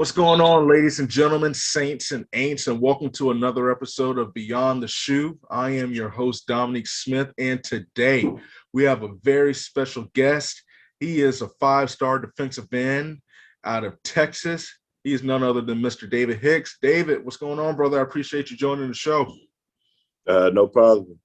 What's going on, ladies and gentlemen, saints and ain'ts, and welcome to another episode of Beyond the Shoe. I am your host, Dominique Smith, and today we have a very special guest. He is a five-star defensive end out of Texas. He is none other than Mr. David Hicks. David, what's going on, brother? I appreciate you joining the show. No problem.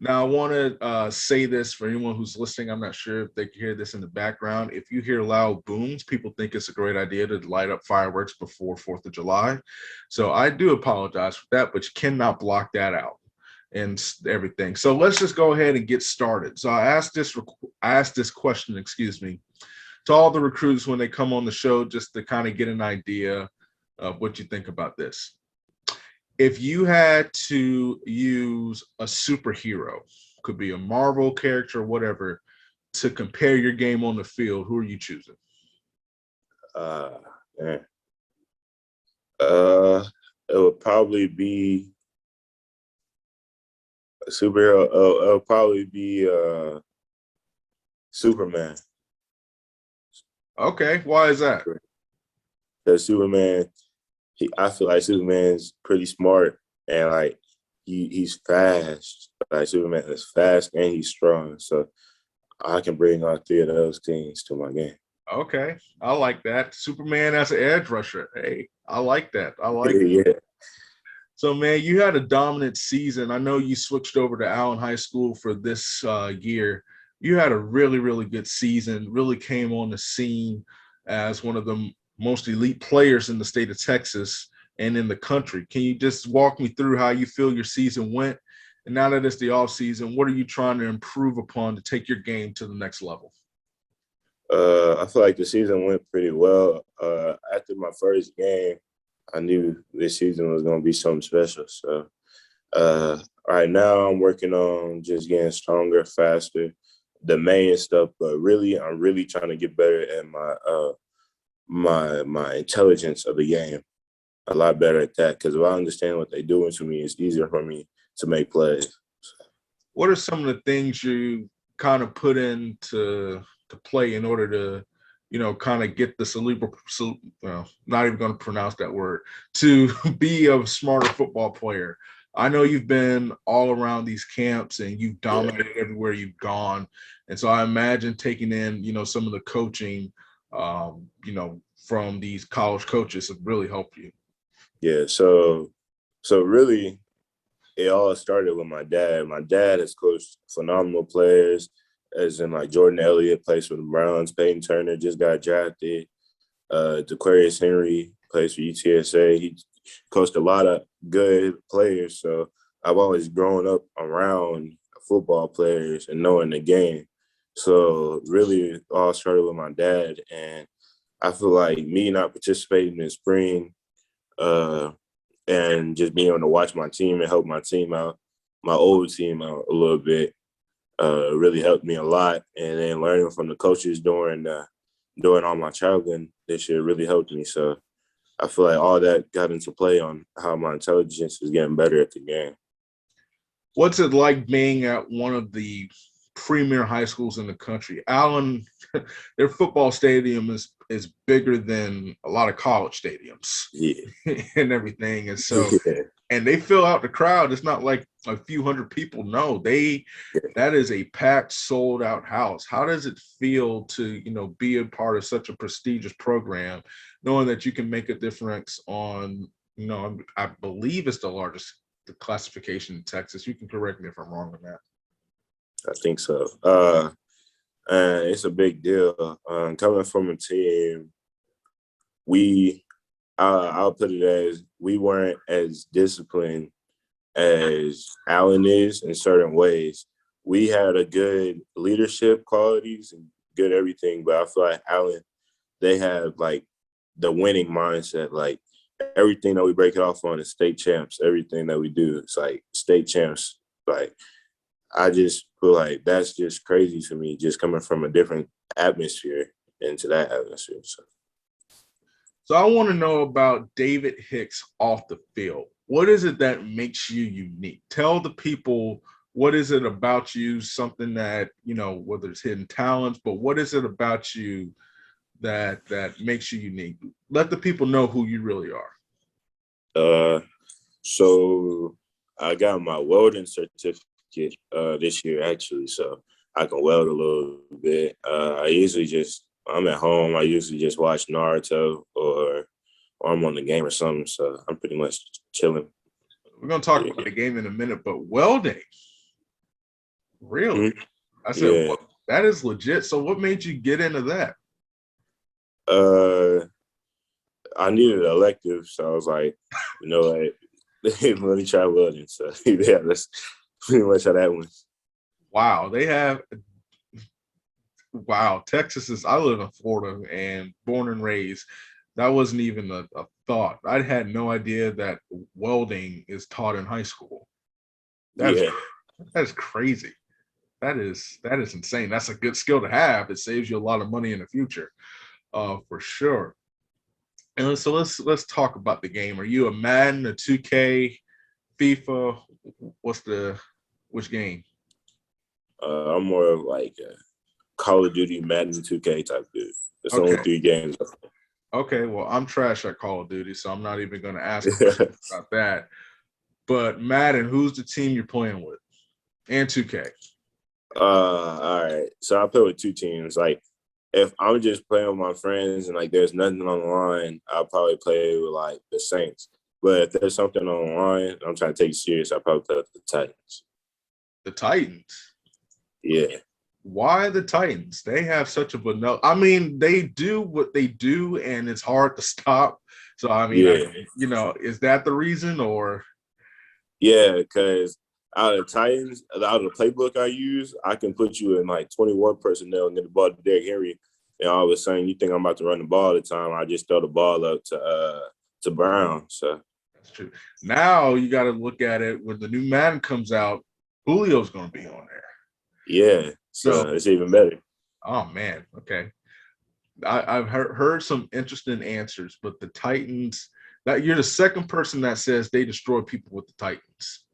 Now, I want to say this for anyone who's listening. I'm not sure if they can hear this in the background. If you hear loud booms, people think it's a great idea to light up fireworks before 4th of July. So I do apologize for that, but you cannot block that out and everything. So let's just go ahead and get started. So I asked this question, to all the recruits when they come on the show, just to kind of get an idea of what you think about this. If you had to use a superhero, could be a Marvel character or whatever, to compare your game on the field, who are you choosing? Man. It would probably be a superhero. It would probably be Superman. Okay, why is that? Because Superman, I feel like Superman's pretty smart and like he's fast. Like Superman is fast and he's strong. So I can bring all three of those things to my game. Okay, I like that. Superman as an edge rusher. Hey, I like that. I like it. Yeah. So, man, you had a dominant season. I know you switched over to Allen High School for this year. You had a really, really good season, really came on the scene as one of the most elite players in the state of Texas and in the country. Can you just walk me through how you feel your season went? And now that it's the off season, what are you trying to improve upon to take your game to the next level? I feel like the season went pretty well. After my first game, I knew this season was going to be something special. So right now I'm working on just getting stronger, faster, the main stuff. But really, I'm really trying to get better at my intelligence of the game. A lot better at that, because if I understand what they're doing to me, it's easier for me to make plays. What are some of the things you kind of put into play in order to, kind of get the cerebral, well, not even going to pronounce that word, to be a smarter football player? I know you've been all around these camps and you've dominated everywhere you've gone. And so I imagine taking in, some of the coaching, from these college coaches have really helped you. Yeah, so really, it all started with my dad. My dad has coached phenomenal players, as in like Jordan Elliott plays for the Browns, Peyton Turner just got drafted, DeQuarius Henry plays for UTSA. He coached a lot of good players, so I've always grown up around football players and knowing the game. So really, it all started with my dad, and I feel like me not participating in spring and just being able to watch my team and help my team out, my old team out a little bit, really helped me a lot. And then learning from the coaches during all my traveling this year really helped me. So I feel like all that got into play on how my intelligence is getting better at the game. What's it like being at one of the premier high schools in the country? Allen, their football stadium is bigger than a lot of college stadiums, and everything. And so, and they fill out the crowd. It's not like a few hundred people. No, that is a packed, sold out house. How does it feel to, be a part of such a prestigious program, knowing that you can make a difference on, I believe it's the largest classification in Texas. You can correct me if I'm wrong on that. I think so. And it's a big deal. Coming from a team, I'll put it as we weren't as disciplined as Allen is in certain ways. We had a good leadership qualities and good everything, but I feel like Allen, they have like the winning mindset. Like everything that we break it off on is state champs. Everything that we do, it's like state champs. Like I just feel like that's just crazy to me, just coming from a different atmosphere into that atmosphere. So I want to know about David Hicks off the field. What is it that makes you unique? Tell the people, what is it about you, something that, whether it's hidden talents, but what is it about you that makes you unique? Let the people know who you really are. So I got my welding certificate this year actually, so I can weld a little bit. I'm at home. I usually just watch Naruto or I'm on the game or something. So I'm pretty much chilling. We're gonna talk about the game in a minute, but welding, really? Mm-hmm. I said, well, that is legit. So what made you get into that? I needed an elective, so I was like, you know what, let me try welding. So yeah, that's pretty much how that went. Wow, Texas is, I live in Florida and born and raised. That wasn't even a thought. I had no idea that welding is taught in high school. That's crazy. That is insane. That's a good skill to have. It saves you a lot of money in the future, for sure. And so let's talk about the game. Are you a Madden, a 2K, FIFA? Which game? I'm more of like a Call of Duty, Madden, 2K type dude. It's only 3 games. Okay, well, I'm trash at Call of Duty, so I'm not even going to ask questions about that. But Madden, who's the team you're playing with? And 2K. All right. So I play with 2 teams. Like, if I'm just playing with my friends and like there's nothing on the line, I'll probably play with like the Saints. But if there's something on the line, I'm trying to take it serious, I'll probably play with the Titans. The Titans? Yeah. Why the Titans? They have such a vanilla. I mean, they do what they do, and it's hard to stop. So, I mean, is that the reason, or? Yeah, because out of the Titans, out of the playbook I use, I can put you in like 21 personnel and get the ball to Derrick Henry. And all of a sudden, you think I'm about to run the ball all the time. I just throw the ball up to Brown. So that's true. Now you got to look at it when the new Madden comes out. Julio's going to be on there. Yeah, so it's even better. Oh man, okay. I've heard some interesting answers, but the Titans. That you're the second person that says they destroy people with the Titans.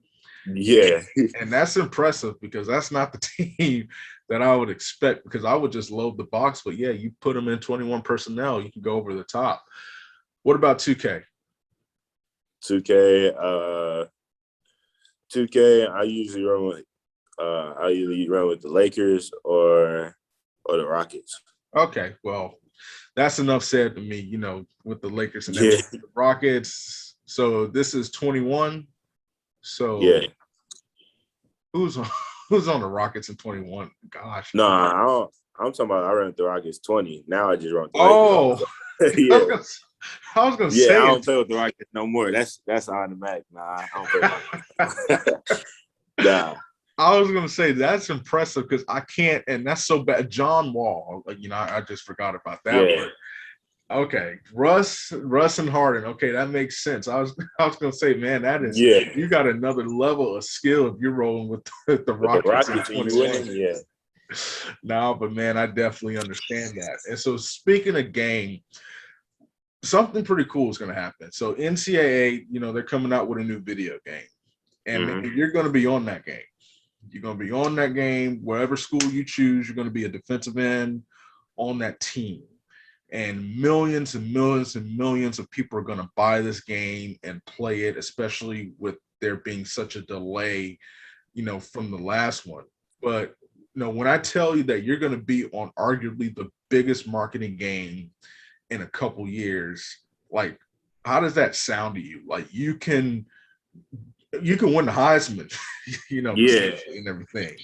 Yeah, and that's impressive because that's not the team that I would expect. Because I would just load the box, but yeah, you put them in 21 personnel, you can go over the top. What about 2K? 2K. I usually run with the Lakers or the Rockets. Okay, well, that's enough said to me. With the Lakers and the Rockets. So this is 21. So yeah, who's on the Rockets in 21? Gosh, no, I'm talking about I ran with the Rockets 20. Now I just run with the Lakers. Yeah. I was gonna say I don't play with the Rockets no more. That's automatic. Nah, I don't play with the Nah. I was gonna say that's impressive because I can't, and that's so bad. John Wall, I just forgot about that. Yeah. Okay, Russ and Harden. Okay, that makes sense. I was gonna say, man, that is you got another level of skill if you're rolling with the Rockets. Yeah. No, but man, I definitely understand that. And so, speaking of game, something pretty cool is going to happen. So, NCAA, they're coming out with a new video game, and you're going to be on that game. You're going to be on that game wherever school you choose. You're going to be a defensive end on that team. And millions and millions and millions of people are going to buy this game and play it, especially with there being such a delay, from the last one. But, when I tell you that you're going to be on arguably the biggest marketing game in a couple years, like, how does that sound to you? Like, you can win the Heisman, and everything.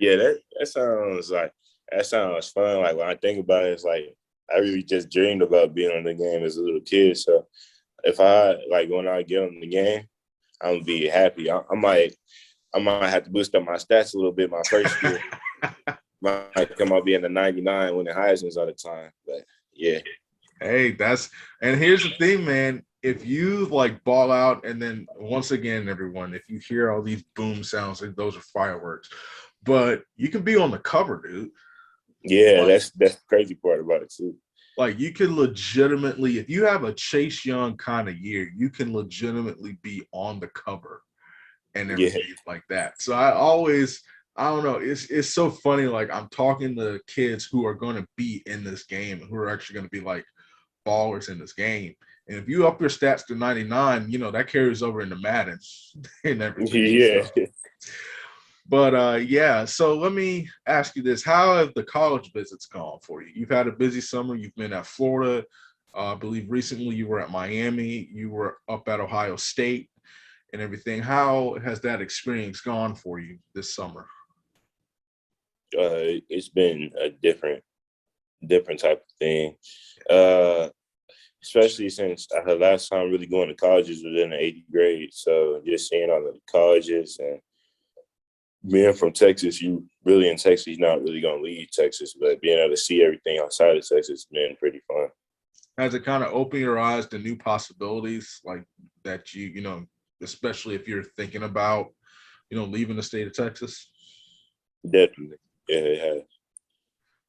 Yeah, that sounds fun. Like when I think about it, it's like I really just dreamed about being on the game as a little kid. So if when I get on the game, I'm gonna be happy. I might have to boost up my stats a little bit my first year. Might come out being the 99 winning Heisman's all the time. But yeah. Hey, and here's the thing, man. If you ball out, and then once again, everyone, if you hear all these boom sounds, those are fireworks. But you can be on the cover, dude. Yeah, that's the crazy part about it too. Like, you can legitimately, if you have a Chase Young kind of year, you can legitimately be on the cover and everything like that. So I always I don't know. It's so funny. Like I'm talking to kids who are going to be in this game, who are actually going to be like ballers in this game. And if you up your stats to 99, that carries over into Madden and everything. Yeah. So, but yeah. So let me ask you this: how have the college visits gone for you? You've had a busy summer. You've been at Florida. I believe recently you were at Miami. You were up at Ohio State and everything. How has that experience gone for you this summer? It's been a different type of thing. Uh, Especially since her last time really going to colleges was in the 8th grade. So just seeing all the colleges and being from Texas, you really in Texas, you're not really going to leave Texas, but being able to see everything outside of Texas has been pretty fun. Has it kind of opened your eyes to new possibilities like that especially if you're thinking about, leaving the state of Texas? Definitely. Yeah, it has.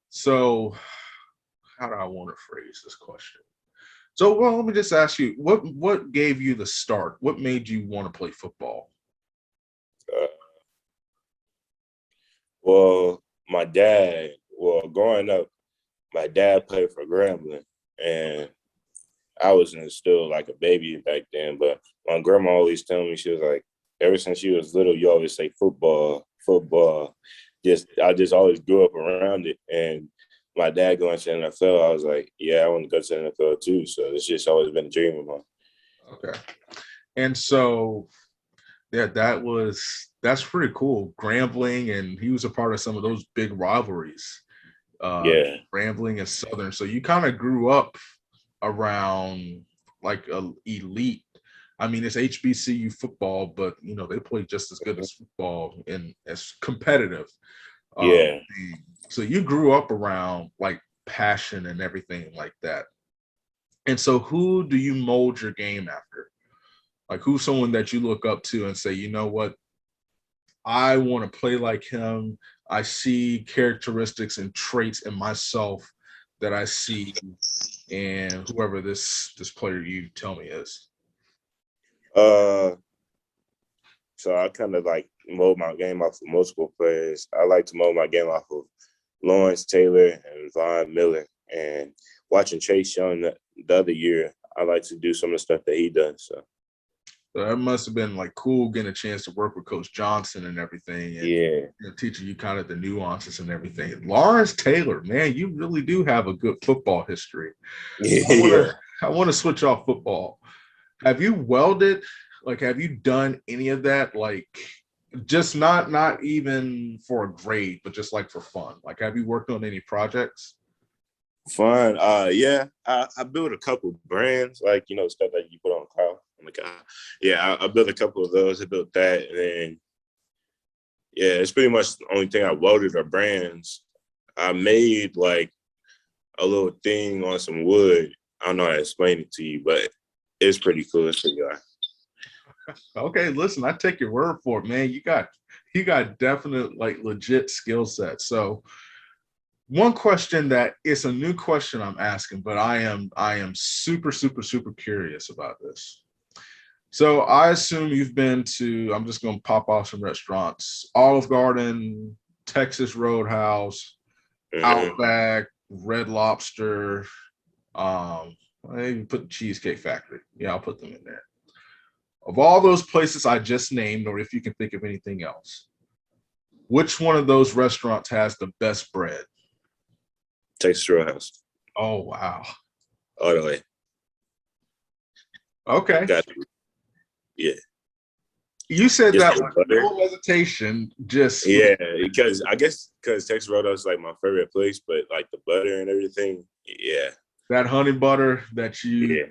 So how do I want to phrase this question? So, well, let me just ask you, what gave you the start? What made you want to play football? Uh, well, growing up, my dad played for Grambling, and I was still like a baby back then. But my grandma always told me, she was like, ever since she was little, you always say football, football. I just always grew up around it. And my dad going to the NFL, I was like, yeah, I want to go to the NFL too. So it's just always been a dream of mine. Okay. And so, yeah, that's pretty cool. Grambling, and he was a part of some of those big rivalries, Yeah. Grambling and Southern. So you kind of grew up around like a elite. I mean, it's HBCU football, but they play just as good as football and as competitive. Yeah. So you grew up around like passion and everything like that. And so, who do you mold your game after? Like, who's someone that you look up to and say, you know what, I want to play like him. I see characteristics and traits in myself that I see in whoever this player you tell me is. Uh, so I kind of like mold my game off of multiple players. I like to mold my game off of Lawrence Taylor and Von Miller. And watching Chase Young the other year, I like to do some of the stuff that he does. So that must have been like cool getting a chance to work with Coach Johnson and everything, and yeah, teaching you kind of the nuances and everything. Lawrence Taylor, man, you really do have a good football history. yeah. I want to switch off football. Have you welded? Like, have you done any of that? Like, just not even for a grade, but just like for fun. Like, have you worked on any projects? Fun. Yeah, I built a couple brands, like stuff that you put on the car. Oh my god. Yeah, I built a couple of those. I built that, and then yeah, it's pretty much the only thing I welded are brands. I made like a little thing on some wood. I don't know how to explain it to you, but it's pretty cool. It's pretty good. Okay, listen, I take your word for it, man. You got definite like legit skill set. So one question that it's a new question I'm asking, but I am super, super, super curious about this. So I assume you've been to, I'm just gonna pop off some restaurants, Olive Garden, Texas Roadhouse, Mm-hmm. Outback, Red Lobster, I even put the Cheesecake Factory. Yeah, I'll put them in there. Of all those places I just named, or if you can think of anything else, which one of those restaurants has the best bread? Texas Roadhouse, Oh, wow. all the way. Okay. Got to. Yeah. You said Just that the with butter. no hesitation, just Yeah, because I guess because Texas Roadhouse is like my favorite place, but like the butter and everything, yeah, that honey butter that you yeah,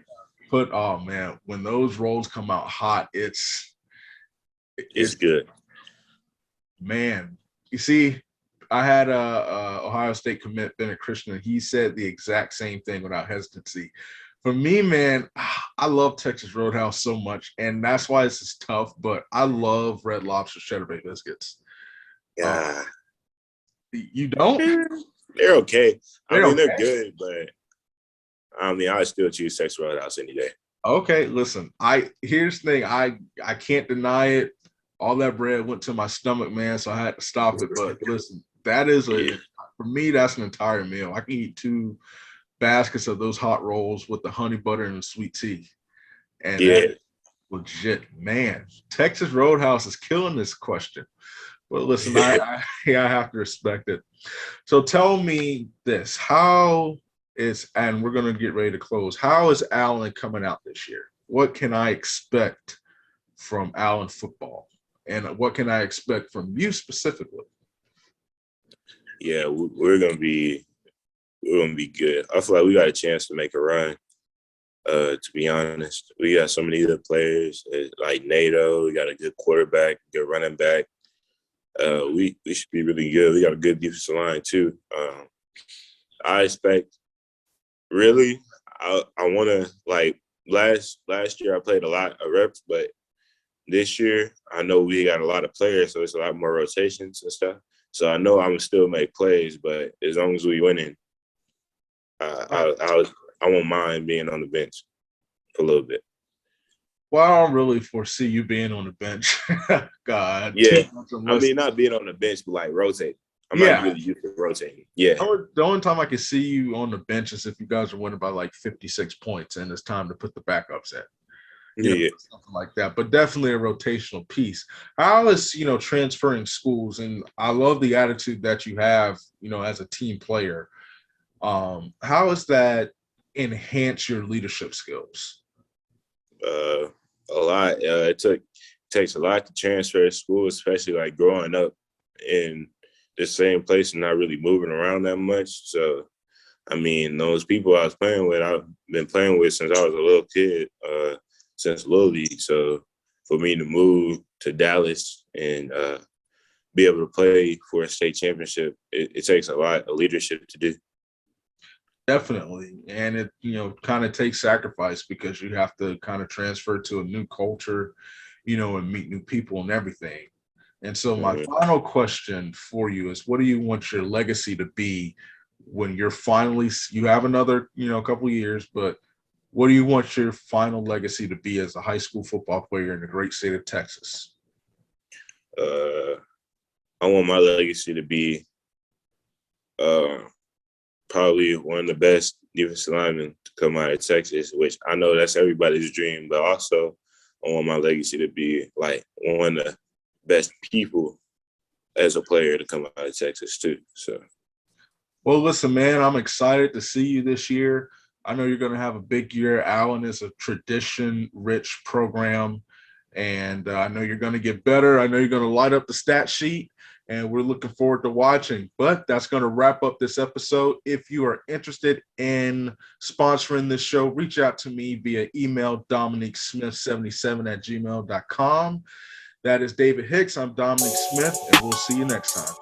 put. Oh man, when those rolls come out hot, it's it's good. man. You see, I had a Ohio State commit Bennett Christian, and he said the exact same thing without hesitancy. For me, man, I love Texas Roadhouse so much, and that's why this is tough. But I love Red Lobster cheddar bay biscuits. Uh, Yeah, you don't? they're okay. I They're mean, they're okay. good, but I mean, I still choose Texas Roadhouse any day. Okay, listen. Here's the thing. I can't deny it. all that bread went to my stomach, man. So I had to stop it. But listen, that is Yeah, for me, that's an entire meal. I can eat 2 baskets of those hot rolls with the honey butter and the sweet tea. And that yeah, is legit, man. Texas Roadhouse is killing this question. But listen, I have to respect it. So tell me this: how is, and we're gonna get ready to close. How is Allen coming out this year? What can I expect from Allen football, and what can I expect from you specifically? yeah. We're gonna be good. I feel like we got a chance to make a run. To be honest, we got so many other players like NATO. We got a good quarterback, good running back. We should be really good. We got a good defensive line too. I expect really. I want to like last year I played a lot of reps, but this year I know we got a lot of players, so it's a lot more rotations and stuff. So I know I'm gonna still make plays, but as long as we winning, I won't mind being on the bench for a little bit. Well, I don't really foresee you being on the bench. God, too Yeah, much I unless, mean not being on the bench, but like rotate. I'm not yeah. really used to rotating. Yeah, The only time I can see you on the bench is if you guys are winning by like 56 points and it's time to put the backups in. yeah. Something like that, but definitely a rotational piece. How is, transferring schools? And I love the attitude that you have, as a team player. How does that enhance your leadership skills? Uh, a lot. Takes a lot to transfer to school, especially like growing up in the same place and not really moving around that much. So, I mean, those people I was playing with, I've been playing with since I was a little kid, since Little League. So, for me to move to Dallas and be able to play for a state championship, it takes a lot of leadership to do. Definitely. And it, kind of takes sacrifice because you have to kind of transfer to a new culture, and meet new people and everything. And so my Mhm. final question for you is, what do you want your legacy to be when you're finally, you have another, couple of years, but what do you want your final legacy to be as a high school football player in the great state of Texas? Uh, I want my legacy to be uh, probably one of the best defensive linemen to come out of Texas, which I know that's everybody's dream, but also I want my legacy to be like one of the best people as a player to come out of Texas too. So Well, listen, man, I'm excited to see you this year. I know you're going to have a big year. Allen is a tradition-rich program, and I know you're going to get better. I know you're going to light up the stat sheet, and we're looking forward to watching. But that's going to wrap up this episode. If you are interested in sponsoring this show, reach out to me via email, dominicsmith77@gmail.com. That is David Hicks. I'm Dominic Smith, and we'll see you next time.